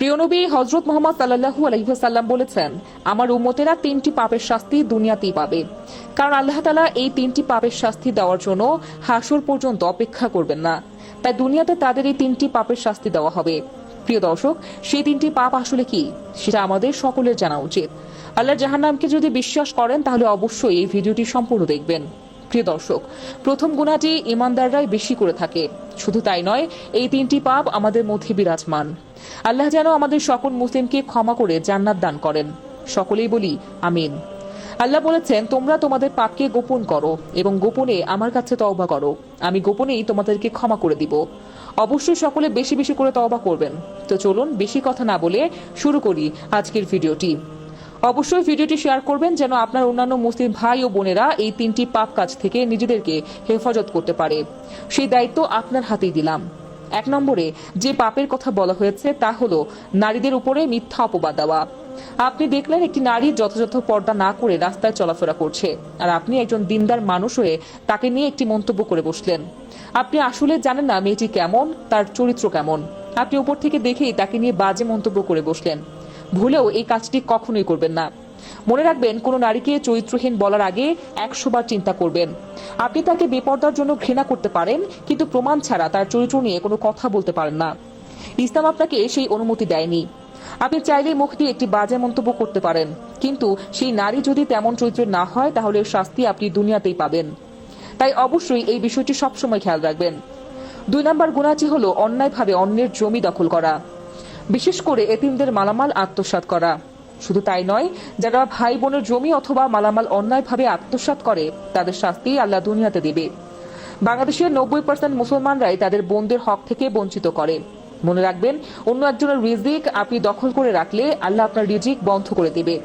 প্রিয় নবী হযরত মুহাম্মদ সাল্লাল্লাহু আলাইহি ওয়াসাল্লাম বলেছেন, আমার উম্মতেরা তিনটি পাপের শাস্তি দুনিয়াতেই পাবে, কারণ আল্লাহ তাআলা এই তিনটি পাপের শাস্তি দেওয়ার জন্য হাসর পর্যন্ত অপেক্ষা করবেন না। তাই দুনিয়াতে তাদের এই তিনটি পাপের শাস্তি দেওয়া হবে। প্রিয় দর্শক, সেই তিনটি পাপ আসলে কি সেটা আমাদের সকলের জানা উচিত। আল্লাহর জাহান্নামকে যদি বিশ্বাস করেন তাহলে অবশ্যই এই ভিডিওটি সম্পূর্ণ দেখবেন। প্রিয় দর্শক, প্রথম গুনাহটি ঈমানদাররাই বেশি করে থাকে। শুধু তাই নয়, এই তিনটি পাপ আমাদের মধ্যে বিরাজমান। আল্লাহ যেন আমাদের সকল মুসলিমকে ক্ষমা করে জান্নাত দান করেন। সকলেই বলি আমিন। আল্লাহ বলেছেন, তোমরা তোমাদের পাপকে গোপন করো এবং গোপনে আমার কাছে তওবা করো, আমি গোপনেই তোমাদেরকে ক্ষমা করে দিব। অবশ্যই সকলে বেশি বেশি করে তওবা করবেন। তো চলুন বেশি কথা না বলে শুরু করি আজকের ভিডিওটি। অবশ্যই ভিডিওটি শেয়ার করবেন যেন আপনার অন্যান্য মুসলিম ভাই ও বোনেরা এই তিনটি পাপ কাজ থেকে নিজেদেরকে হেফাজত করতে পারে। সেই দায়িত্ব আপনার হাতেই দিলাম। 1 নম্বরে যে পাপের কথা বলা হয়েছে তা হলো নারীদের উপরে মিথ্যা অপবাদ দেওয়া। আপনি দেখলেন একটি নারী যথাযথ পর্দা না করে রাস্তায় চলাফেরা করছে, আর আপনি একজন দিনদার মানুষ হয়ে তাকে নিয়ে একটি মন্তব্য করে বসলেন। আপনি আসলে জানেন না মেয়েটি কেমন, তার চরিত্র কেমন। আপনি উপর থেকে দেখেই তাকে নিয়ে বাজে মন্তব্য করে বসলেন। ভুলেও এই কাজটি কখনোই করবেন না। মনে রাখবেন, কোনো নারীকে চরিত্রহীন বলার আগে 100 বার চিন্তা করবেন। আপনি তাকে বেপরদার জন্য ঘৃণা করতে পারেন, কিন্তু প্রমাণ ছাড়া তার চরিত্র নিয়ে কোনো কথা বলতে পারেন না। ইসলাম আপনাকে সেই অনুমতি দেয়নি। আপনি চাইলে মুখ দিয়ে একটি বাজে মন্তব্য করতে পারেন, কিন্তু সেই নারী যদি তেমন চরিত্রের না হয় তাহলে এর শাস্তি আপনি দুনিয়াতেই পাবেন। তাই অবশ্যই এই বিষয়টি সবসময় খেয়াল রাখবেন। 2 নম্বর গুনাহটি হলো অন্যায়ভাবে অন্যের জমি দখল করা, বিশেষ করে এতিমদের মালামাল আত্মসাৎ করা। শুধু তাই নয়, যারা ভাই বোনের জমি অথবা মালামাল অন্যায়ভাবে আত্মসাৎ করে তাদের শাস্তি আল্লাহ দুনিয়াতে দেবে। বাংলাদেশের 90% মুসলমানরাই তাদের বোনদের হক থেকে বঞ্চিত করে। মনে রাখবেন, অন্য একজনের রিজিক আপনি দখল করে রাখলে আল্লাহ আপনার রিজিক বন্ধ করে দেবে।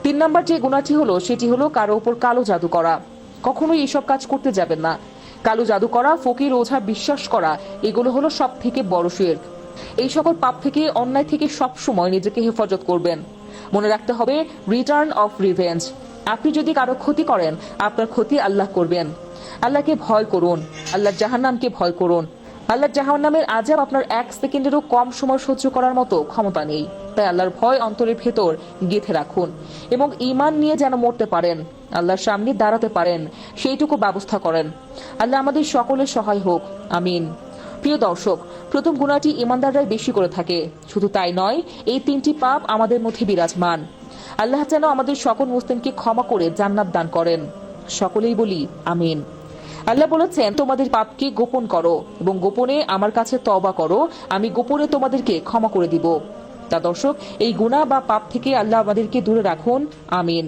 3 নম্বর যে গুনাহটি হলো সেটি হলো কারো উপর কালো জাদু করা। কখনোই এসব কাজ করতে যাবেন না। কালো জাদু করা, ফকির ওঝা বিশ্বাস করা, এগুলো হলো সব থেকে বড় শিরক। এই সকল পাপ থেকে, অন্যায় থেকে সবসময় নিজেকে হেফাজত করবেন। মনে রাখতে হবে, রিটার্ন অফ রিভেঞ্জ। আপনি যদি কারো ক্ষতি করেন, আপনার ক্ষতি আল্লাহ করবেন। আল্লাহকে ভয় করুন, আল্লাহর জাহান্নামকে ভয় করুন। আল্লাহর জাহান্নামের আযাব আপনার 1 সেকেন্ডেরও কম সময় সহ্য করার মতো ক্ষমতা নেই। তাই আল্লাহর ভয় অন্তরের ভেতর গেঁথে রাখুন এবং ঈমান নিয়ে যেন মরতে পারেন, আল্লাহর সামনে দাঁড়াতে পারেন, সেইটুকু ব্যবস্থা করেন। আল্লাহ আমাদের সকলের সহায় হোক, আমিন। প্রিয় দর্শক, প্রথম গুনাহটি ঈমানদাররাই বেশি করে থাকে। শুধু তাই নয়, এই তিনটি পাপ আমাদের মধ্যে বিরাজমান। আল্লাহ যেন আমাদের সকল মুসলিমকে ক্ষমা করে জান্নাত দান করেন। সকলেই বলি আমিন। আল্লাহ বলেছেন, তোমাদের পাপকে গোপন করো এবং গোপনে আমার কাছে তওবা করো, আমি গোপনে তোমাদেরকে ক্ষমা করে দিব। তা দর্শক, এই গুনাহ বা পাপ থেকে আল্লাহ আমাদেরকে দূরে রাখুন, আমিন।